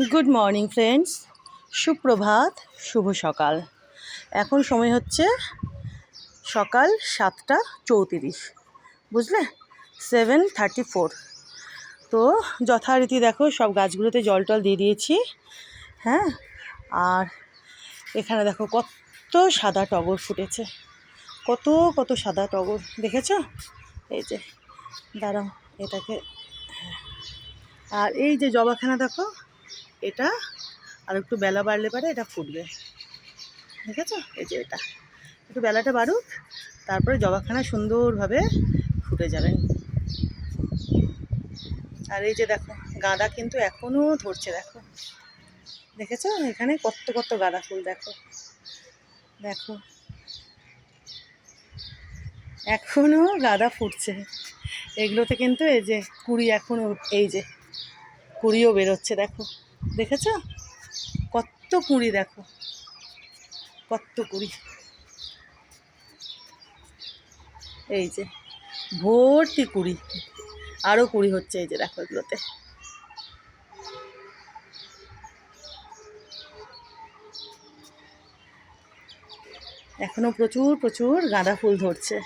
Good morning friends, সুপ্রভাত, শুভ সকাল। এখন সময় হচ্ছে সকাল 7:34, বুঝলে, 7:34। তো যথারীতি দেখো সব গাছগুলোতে জল টল দিয়ে দিয়েছি। হ্যাঁ, আর এখানে দেখো কত সাদা টগর ফুটেছে, কত কত সাদা টগর দেখেছো? এই যে দাঁড়াও এটাকে, আর এই যে জবাখানা দেখো, এটা আর একটু বেলা বাড়লে পারে এটা ফুটবে, ঠিক আছে? এই যে এটা একটু বেলাটা বাড়ুক, তারপরে জবাখানা সুন্দরভাবে ফুটে যাবে। আর এই যে দেখো গাঁদা কিন্তু এখনও ধরছে, দেখো, দেখেছো? এখানে কত কত গাঁদা ফুল, দেখো দেখো এখনও গাঁদা ফুটছে। এগুলোতে কিন্তু এই যে কুড়ি এখনও, এই যে কুড়িও বেরোচ্ছে, দেখো, দেখেছো? কত কুড়ি, দেখো কত কুড়ি, এই যে ভর্তি কুড়ি, আরও কুড়ি হচ্ছে, এই যে দেখো এগুলোতে। এখনও প্রচুর প্রচুর গাঁদা ফুল ধরছে।